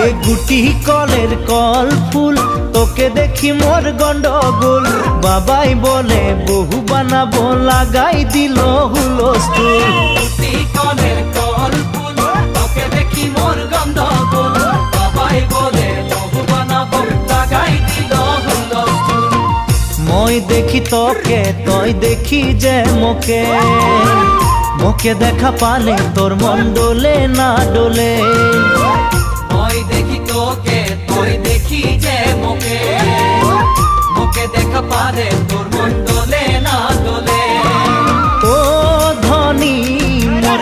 এ গুটি কলের কল ফুল তোকে দেখি মোর গন্ডগোল বাবাই বলে বহু বানাবো লাগাই দিল হুলস্থুল গুটি কলের কল ফুল তোকে দেখি মোর গন্ডগোল বাবাই বলে বহু বানাবো লাগাই দিল হুলস্থুল মই দেখি তোকে তই দেখি যে মোকে মোকে দেখা পালে তোর মন ডোলে না ডোলে মই দেখি তোকে তুই দেখি যে মোকে মোকে দেখা পারে তোর মন দোলে না দোলে ও ধনী মোর